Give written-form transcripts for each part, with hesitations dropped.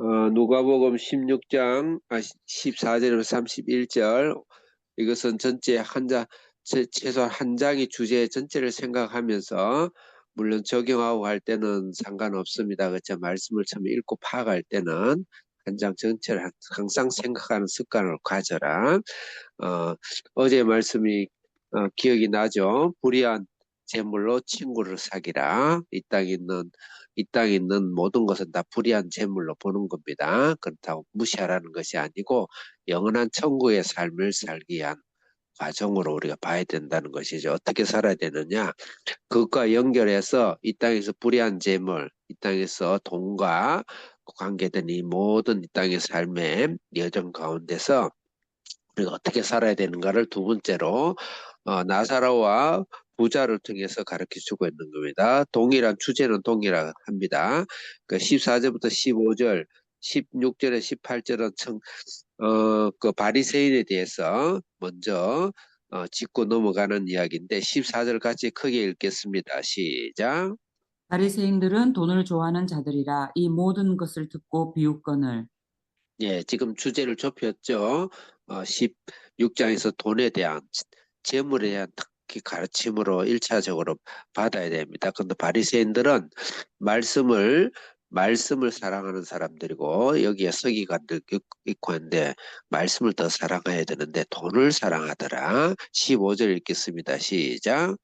누가복음 16장 14절에서 31절 이것은 전체 최소한 한 장의 주제 전체를 생각하면서 물론 적용하고 할 때는 상관없습니다. 그렇죠? 말씀을 처음 읽고 파악할 때는 한 장 전체를 항상 생각하는 습관을 가져라. 어제 말씀이 기억이 나죠? 불의한 재물로 친구를 사귀라. 이 땅에 있는 모든 것은 다 불의한 재물로 보는 겁니다. 그렇다고 무시하라는 것이 아니고 영원한 천국의 삶을 살기 위한 과정으로 우리가 봐야 된다는 것이죠. 어떻게 살아야 되느냐? 그것과 연결해서 이 땅에서 불의한 재물, 이 땅에서 돈과 관계된 이 모든 이 땅의 삶의 여정 가운데서 우리가 어떻게 살아야 되는가를 두 번째로 나사로와 부자를 통해서 가르쳐 주고 있는 겁니다. 동일한 주제는 동일합니다. 그 14절부터 15절, 16절에 18절은 그 바리새인에 대해서 먼저 짚고 넘어가는 이야기인데 14절 같이 크게 읽겠습니다. 시작. 바리새인들은 돈을 좋아하는 자들이라 이 모든 것을 듣고 비웃거늘. 예, 지금 주제를 좁혔죠. 16장에서 돈에 대한, 재물에 대한 특히 가르침으로 1차적으로 받아야 됩니다. 근데 바리새인들은 말씀을, 말씀을 사랑하는 사람들이고, 여기에 서기관들 있고 한데, 말씀을 더 사랑해야 되는데, 돈을 사랑하더라. 15절 읽겠습니다. 시작.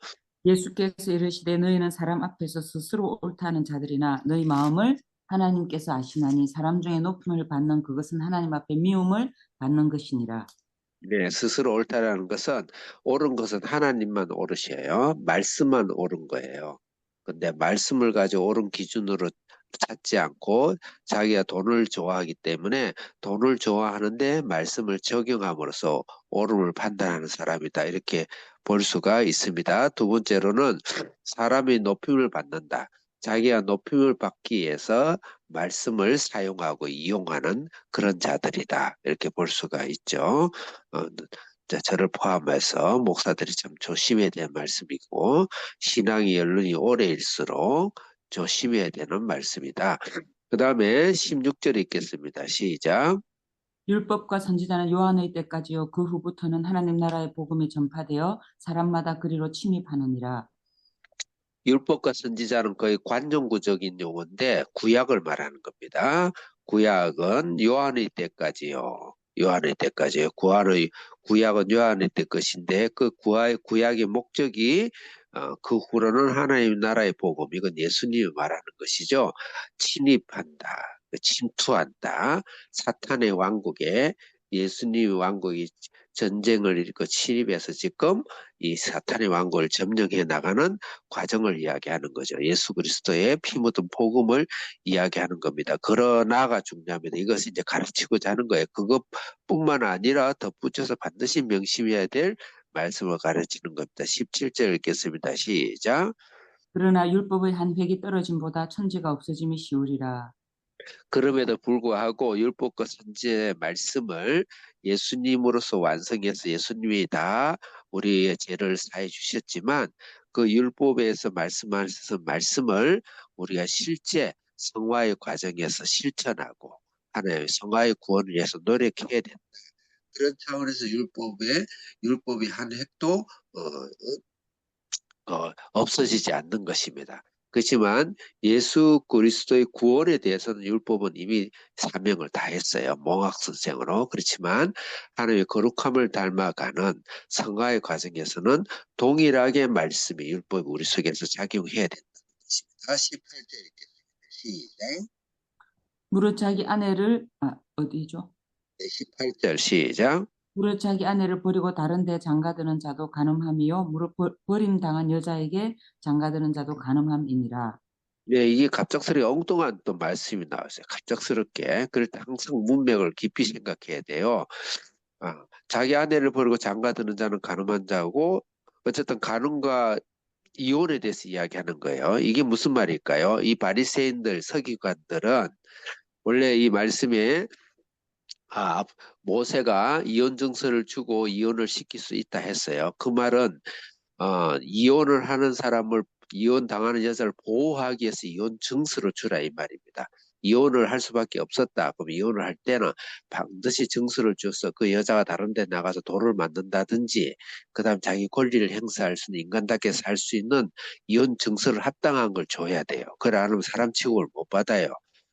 예수께서 이르시되 너희는 사람 앞에서 스스로 옳다는 자들이나 너희 마음을 하나님께서 아시나니 사람 중에 높음을 받는 그것은 하나님 앞에 미움을 받는 것이니라. 네, 스스로 옳다라는 옳은 것은 하나님만 옳으셔요. 말씀만 옳은 거예요. 근데 말씀을 가지고 옳은 기준으로 찾지 않고 자기가 돈을 좋아하기 때문에 돈을 좋아하는데 말씀을 적용함으로써 옳음을 판단하는 사람이다. 이렇게 볼 수가 있습니다. 두 번째로는 사람이 높임을 받는다. 자기가 높임을 받기 위해서 말씀을 사용하고 이용하는 그런 자들이다. 이렇게 볼 수가 있죠. 저를 포함해서 목사들이 참 조심해야 되는 말씀이고 신앙의 연륜이 오래일수록 조심해야 되는 말씀이다. 그 다음에 16절 읽겠습니다. 시작. 율법과 선지자는 요한의 때까지요 그 후부터는 하나님 나라의 복음이 전파되어 사람마다 그리로 침입하느니라. 율법과 선지자는 거의 관용구적인 용어인데 구약을 말하는 겁니다. 구약은 요한의 때까지요. 요한의 때까지요. 구약은 요한의 때 것인데 그 구약의 목적이 그 후로는 하나님 나라의 복음, 이건 예수님이 말하는 것이죠. 침입한다, 침투한다. 사탄의 왕국에 예수님의 왕국이 전쟁을 일으켜 침입해서 지금 이 사탄의 왕국을 점령해 나가는 과정을 이야기하는 거죠. 예수 그리스도의 피 묻은 복음을 이야기하는 겁니다. 그러나가 중요합니다. 이것을 이제 가르치고자 하는 거예요. 그것뿐만 아니라 덧붙여서 반드시 명심해야 될 말씀을 가르치는 겁니다. 17절 읽겠습니다. 시작. 그러나 율법의 한 획이 떨어짐보다 천지가 없어짐이 쉬우리라. 그럼에도 불구하고 율법과 선지의 말씀을 예수님으로서 완성해서 예수님이 다 우리의 죄를 사해 주셨지만 그 율법에서 말씀하셔서 말씀을 우리가 실제 성화의 과정에서 실천하고 하나님의 성화의 구원을 위해서 노력해야 된다. 그런 차원에서 율법의 한 획도 없어지지 않는 것입니다. 그렇지만 예수 그리스도의 구원에 대해서는 율법은 이미 사명을 다했어요. 몽학 선생으로. 그렇지만 하나님의 거룩함을 닮아가는 성화의 과정에서는 동일하게 말씀이 율법이 우리 속에서 작용해야 된다는 것입니다. 18절 읽겠습니다. 시작. 무릇 자기 아내를 어디죠? 네, 18절 시작. 무릇 자기 아내를 버리고 다른 데 장가드는 자도 간음함이요 무릇 버림당한 여자에게 장가드는 자도 간음함이니라. 네, 이게 갑작스레 엉뚱한 또 말씀이 나왔어요. 갑작스럽게. 그럴 때 항상 문맥을 깊이 생각해야 돼요. 자기 아내를 버리고 장가드는 자는 간음한 자고, 어쨌든 간음과 이혼에 대해서 이야기하는 거예요. 이게 무슨 말일까요? 이 바리새인들, 서기관들은 원래 이 말씀에 아, 모세가 이혼 증서를 주고 이혼을 시킬 수 있다 했어요. 그 말은 이혼을 하는 사람을 이혼 당하는 여자를 보호하기 위해서 이혼 증서를 주라 이 말입니다. 이혼을 할 수밖에 없었다. 그럼 이혼을 할 때는 반드시 증서를 줘서 그 여자가 다른 데 나가서 돈을 만든다든지 그다음 자기 권리를 행사할 수 있는 인간답게 살 수 있는 이혼 증서를 합당한 걸 줘야 돼요. 그래 안 하면 사람 취급을 못 받아요.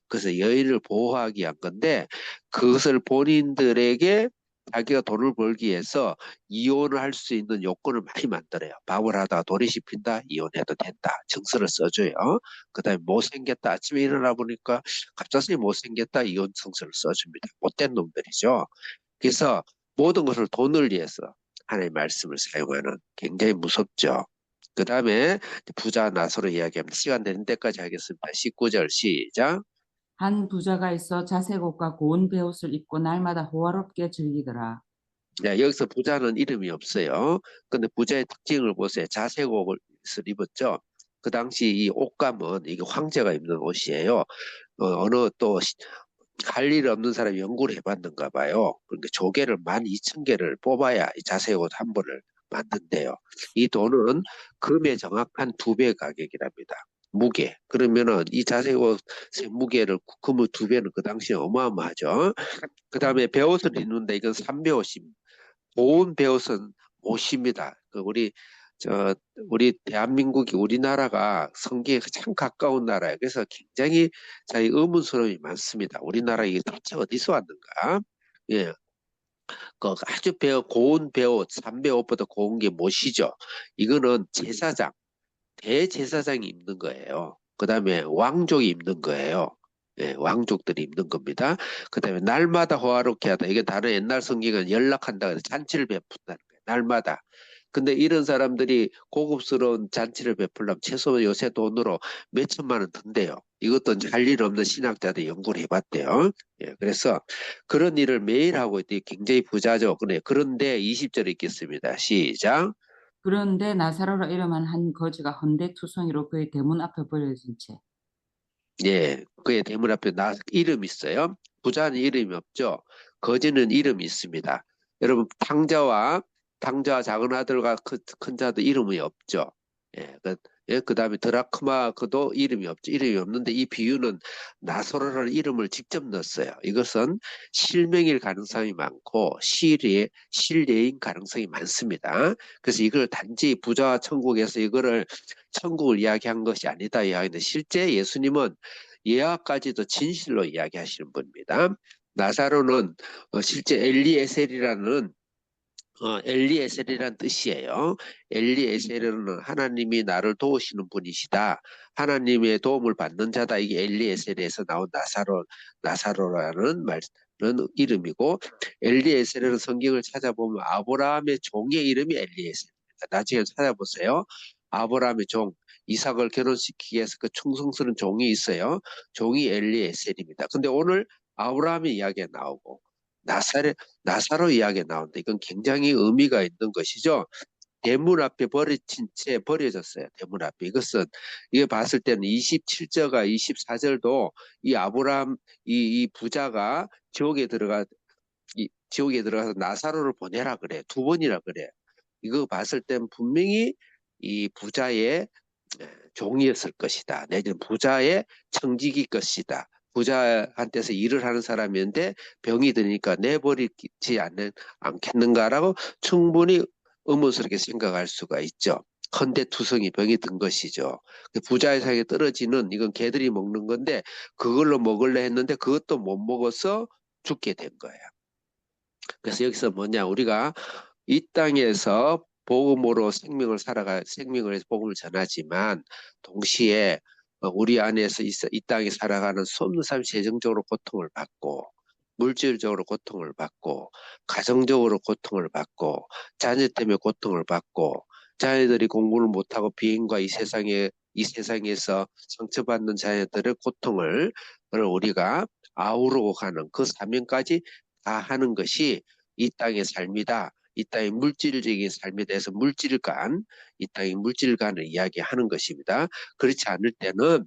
그래서 여인을 보호하기 위한 건데 그것을 본인들에게 자기가 돈을 벌기 위해서 이혼을 할 수 있는 요건을 많이 만들어요. 밥을 하다가 돌이 씹힌다? 이혼해도 된다. 증서를 써줘요. 그다음에 못생겼다. 아침에 일어나 보니까 갑자기 못생겼다. 이혼 증서를 써줍니다. 못된 놈들이죠. 그래서 모든 것을 돈을 위해서 하나님의 말씀을 사용하는 굉장히 무섭죠. 그 다음에 부자 나서로 이야기합니다. 시간 되는 데까지 하겠습니다. 19절 시작. 한 부자가 있어 자색 옷과 고운 베옷을 입고 날마다 호화롭게 즐기더라. 네, 여기서 부자는 이름이 없어요. 근데 부자의 특징을 보세요. 자색 옷을 입었죠. 그 당시 이 옷감은 이게 황제가 입는 옷이에요. 어느 또 할 일 없는 사람이 연구를 해봤는가 봐요. 그러니까 조개를 12,000개를 뽑아야 이 자색 옷 한 벌을 만든대요. 이 돈은 금의 정확한 2배 가격이랍니다. 무게. 그러면은 이 자색 옷의 무게를 금의 2배는 그 당시에 어마어마하죠. 그 다음에 배옷을 입는데 이건 3배옷입니다. 고운 배옷은 못입니다. 우리 대한민국이 우리나라가 성경에 참 가까운 나라예요. 그래서 굉장히 자기 의문스러움이 많습니다. 우리나라 이게 도대체 어디서 왔는가? 예, 그 아주 고운 배옷, 삼배옷보다 고운 게 못이죠. 이거는 제사장, 대제사장이 입는 거예요. 그 다음에 왕족이 입는 거예요. 예, 왕족들이 입는 겁니다. 그 다음에 날마다 호화롭게 하다. 이게 다른 옛날 성경은 연락한다. 그래서 잔치를 베푼다는 거예요. 날마다. 근데 이런 사람들이 고급스러운 잔치를 베풀려면 최소 요새 돈으로 몇 천만 원 든대요. 이것도 할 일 없는 신학자들이 연구를 해봤대요. 예, 그래서 그런 일을 매일 하고 있더니 굉장히 부자죠. 그런데 20절 읽겠습니다. 시작. 그런데 나사로라 이름한 한 거지가 헌데투성이로 그의 대문 앞에 버려진 채. 예, 그의 대문 앞에 이름 있어요. 부자는 이름이 없죠. 거지는 이름이 있습니다. 여러분 탕자와 작은 아들과 큰 자도 이름이 없죠. 예, 그다음에 드라크마 그도 이름이 없죠. 이름이 없는데 이 비유는 나사로라는 이름을 직접 넣었어요. 이것은 실명일 가능성이 많고 실례인 가능성이 많습니다. 그래서 이걸 단지 부자와 천국에서 이거를 천국을 이야기한 것이 아니다 이야기하는데 실제 예수님은 예화까지도 진실로 이야기하시는 분입니다. 나사로는 실제 엘리에셀이란 뜻이에요. 엘리에셀은 하나님이 나를 도우시는 분이시다. 하나님의 도움을 받는 자다. 이게 엘리에셀에서 나온 나사로라는 이름이고 엘리에셀은 성경을 찾아보면 아브라함의 종의 이름이 엘리에셀입니다. 나중에 찾아보세요. 아브라함의 종, 이삭을 결혼시키기 위해서 그 충성스러운 종이 있어요. 종이 엘리에셀입니다. 근데 오늘 아브라함의 이야기가 나오고 나사로 이야기가 나오는데 이건 굉장히 의미가 있는 것이죠. 대문 앞에 버려진 채 버려졌어요. 대문 앞에. 이거 봤을 때는 27절과 24절도 이 아브라함, 이 부자가 지옥에 들어가서 나사로를 보내라 그래. 2번이라 그래. 이거 봤을 땐 분명히 이 부자의 종이었을 것이다. 내지는 부자의 청직일 것이다. 부자한테서 일을 하는 사람이었는데 병이 드니까 내버리지 않겠는가라고 충분히 의문스럽게 생각할 수가 있죠. 헌데투성이 병이 든 것이죠. 부자의 상에 떨어지는 이건 개들이 먹는 건데 그걸로 먹을래 했는데 그것도 못 먹어서 죽게 된 거예요. 그래서 여기서 뭐냐 우리가 이 땅에서 복음으로 생명을 해서 복음을 전하지만 동시에 우리 안에서 이 땅에 살아가는 수없는 사람이 재정적으로 고통을 받고 물질적으로 고통을 받고 가정적으로 고통을 받고 자녀 때문에 고통을 받고 자녀들이 공부를 못하고 비행과 이 세상에서 상처받는 자녀들의 고통을 우리가 아우르고 가는 그 사명까지 다 하는 것이 이 땅의 삶이다. 이 땅의 물질적인 삶에 대해서 이 땅의 물질관을 이야기하는 것입니다. 그렇지 않을 때는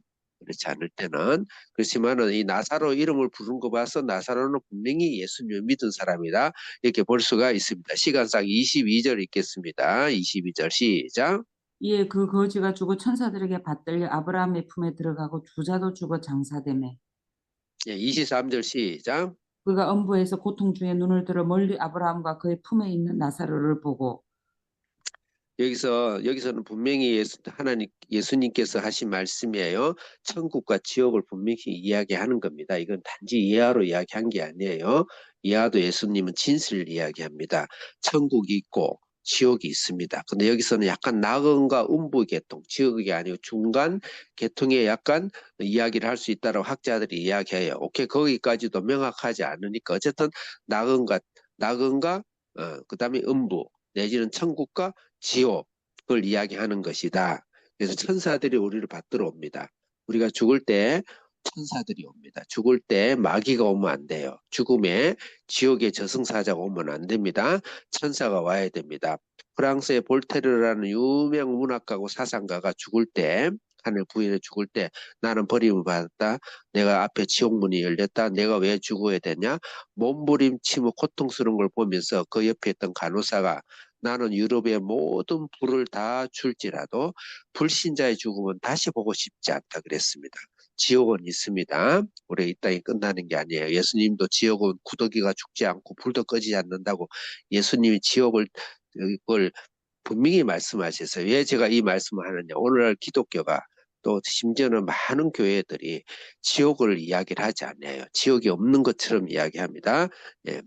그렇지만은 이 나사로 이름을 부른 거 봐서 나사로는 분명히 예수님을 믿은 사람이다. 이렇게 볼 수가 있습니다. 시간상 22절 읽겠습니다. 22절 시작. 이에 그 거지가 죽어 천사들에게 받들려 아브라함의 품에 들어가고 부자도 죽어 장사되매. 예, 23절 시작. 그가 엄부에서 고통 중에 눈을 들어 멀리 아브라함과 그의 품에 있는 나사로를 보고. 여기서는 분명히 예수님께서 하신 말씀이에요. 천국과 지옥을 분명히 이야기하는 겁니다. 이건 단지 이하로 이야기한 게 아니에요. 이하도 예수님은 진실을 이야기합니다. 천국이 있고 지옥이 있습니다. 근데 여기서는 약간 낙원과 음부 계통, 지옥이 아니고 중간 계통에 약간 이야기를 할 수 있다고 학자들이 이야기해요. 오케이, 거기까지도 명확하지 않으니까 어쨌든 낙원과 그다음에 음부 내지는 천국과 지옥을 이야기하는 것이다. 그래서 천사들이 우리를 받들어 옵니다. 우리가 죽을 때 천사들이 옵니다. 죽을 때 마귀가 오면 안 돼요. 죽음에 지옥의 저승사자가 오면 안 됩니다. 천사가 와야 됩니다. 프랑스의 볼테르라는 유명 문학가고 사상가가 죽을 때 하늘 부인을 죽을 때 나는 버림을 받았다. 내가 앞에 지옥문이 열렸다. 내가 왜 죽어야 되냐? 몸부림치고 고통스러운 걸 보면서 그 옆에 있던 간호사가 나는 유럽의 모든 불을 다 줄지라도 불신자의 죽음은 다시 보고 싶지 않다 그랬습니다. 지옥은 있습니다. 우리 이 땅이 끝나는 게 아니에요. 예수님도 지옥은 구더기가 죽지 않고 불도 꺼지지 않는다고 예수님이 지옥을 그걸 분명히 말씀하셨어요. 왜 제가 이 말씀을 하느냐. 오늘날 기독교가 또 심지어는 많은 교회들이 지옥을 이야기를 하지 않아요. 지옥이 없는 것처럼 이야기합니다. 예.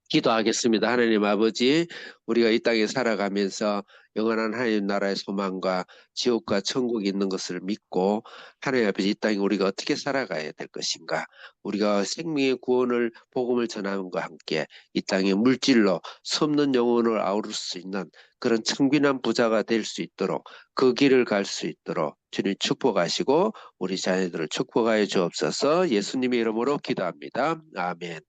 기도하겠습니다. 하나님 아버지, 우리가 이 땅에 살아가면서 영원한 하나님 나라의 소망과 지옥과 천국이 있는 것을 믿고 하나님 아버지 이 땅에 우리가 어떻게 살아가야 될 것인가? 우리가 생명의 구원을 복음을 전함과 함께 이 땅의 물질로 섭는 영혼을 아우를 수 있는 그런 청빈한 부자가 될 수 있도록 그 길을 갈 수 있도록 주님 축복하시고 우리 자녀들을 축복하여 주옵소서. 예수님의 이름으로 기도합니다. 아멘.